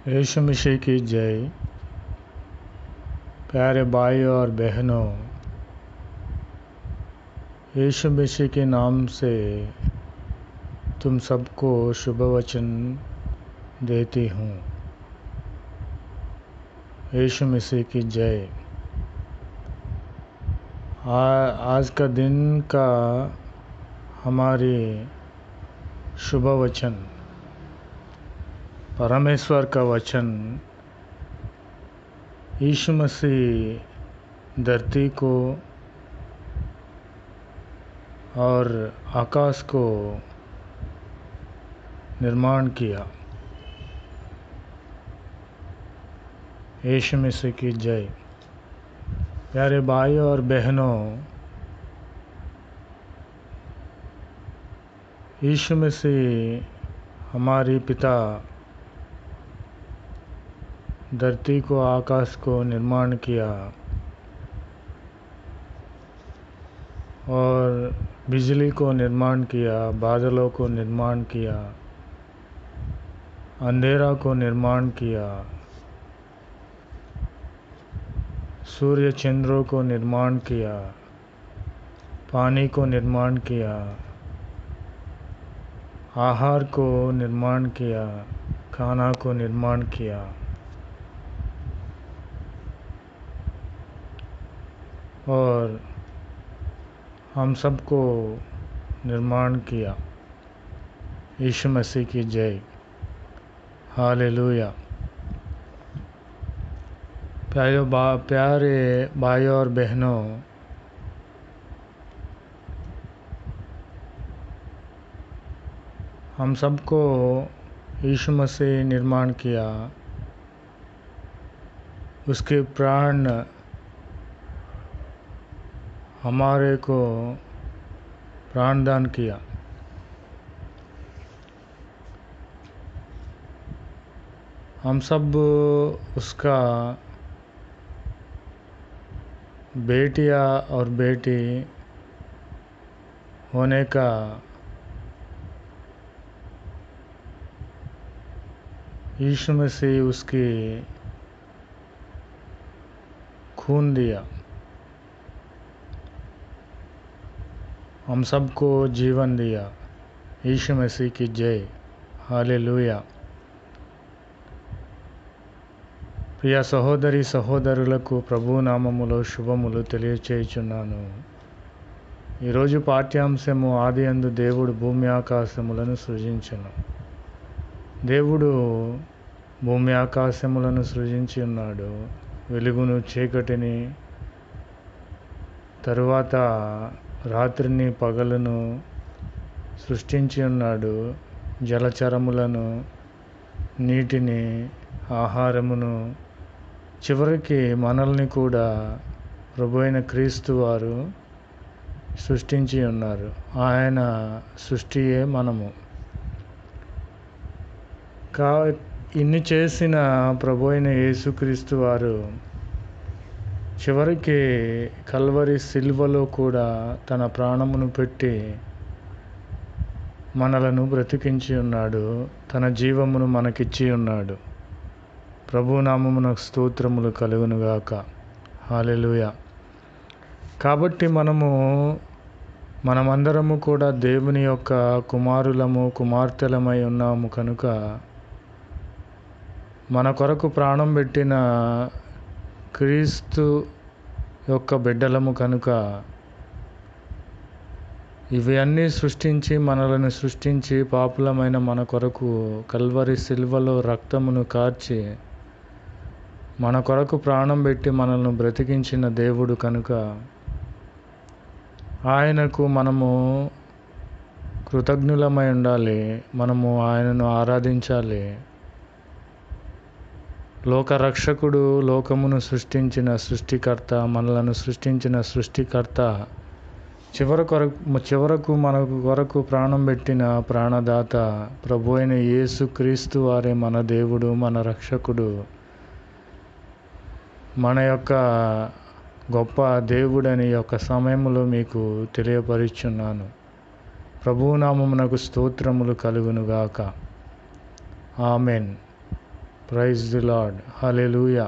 यीशु मसीह की जय। प्यारे भाइयों और बहनों, यीशु मसीह के नाम से तुम सबको शुभ वचन देती हूँ। यीशु मसीह की जय। आज का दिन का हमारी शुभ वचन, परमेश्वर का वचन, यीशु मसीह धरती को और आकाश को निर्माण किया। यीशु मसीह की जय। प्यारे भाइयों और बहनों, यीशु मसीह हमारे पिता धरती को आकाश को निर्माण किया और बिजली को निर्माण किया, बादलों को निर्माण किया, अंधेरा को निर्माण किया, सूर्य चंद्रों को निर्माण किया, पानी को निर्माण किया, आहार को निर्माण किया, खाना को निर्माण किया। और हम सबको निर्माण किया। यीशु मसीह की जय। हालेलुया। प्यारे भाइयों और बहनों, हम सबको यीशु मसीह निर्माण किया। उसके प्राण हमारे को प्राणदान किया। हम सब उसका बेटिया और बेटी होने का यीशु मसीह उसकी खून दिया। हम सबको जीवन दिया। यीशु मसीह की जय। हालेलुया। ప్రియ సహోదరి సహోదరులకు ప్రభు నామములో శుభములు తెలియచేయుచున్నాను. ఈరోజు పాఠ్యాంశము, ఆదియందు దేవుడు భూమి ఆకాశములను సృజించెను. దేవుడు భూమి ఆకాశములను సృజించి ఉన్నాడు. వెలుగును చీకటిని, తరువాత రాత్రిని పగలును సృష్టించి ఉన్నాడు. జలచరములను, నీటిని, ఆహారమును, చివరికి మనల్ని కూడా ప్రభు అయిన క్రీస్తు వారు సృష్టించి ఉన్నారు. ఆయన సృష్టియే మనము. ఇన్ని చేసిన ప్రభు అయిన యేసుక్రీస్తు వారు చివరికి కల్వరి సిలువలో కూడా తన ప్రాణమును పెట్టి మనలను బ్రతికించి ఉన్నాడు. తన జీవమును మనకిచ్చి ఉన్నాడు. ప్రభునామమునకు స్తోత్రములు కలుగునుగాక. హల్లెలూయా. కాబట్టి మనమందరము కూడా దేవుని యొక్క కుమారులము, కుమార్తెలమై ఉన్నాము కనుక, మన కొరకు ప్రాణం పెట్టిన క్రీస్తు యొక్క బిడ్డలము కనుక, ఇవి అన్నీ సృష్టించి మనలను సృష్టించి పాపులమైన మన కొరకు కల్వరి సిల్వలో రక్తమును కార్చి మన కొరకు ప్రాణం పెట్టి మనల్ని బ్రతికించిన దేవుడు కనుక, ఆయనకు మనము కృతజ్ఞులమై ఉండాలి. మనము ఆయనను ఆరాధించాలి. లోకరక్షకుడు, లోకమును సృష్టించిన సృష్టికర్త, మనలను సృష్టించిన సృష్టికర్త, చివరకు మనకు కొరకు ప్రాణం పెట్టిన ప్రాణదాత ప్రభు అయిన యేసు క్రీస్తు వారే మన దేవుడు, మన రక్షకుడు, మన యొక్క గొప్ప దేవుడని యొక్క సమయంలో మీకు తెలియపరుచున్నాను. ప్రభునామమునకు స్తోత్రములు కలుగునుగాక. Amen. Praise the Lord. Hallelujah.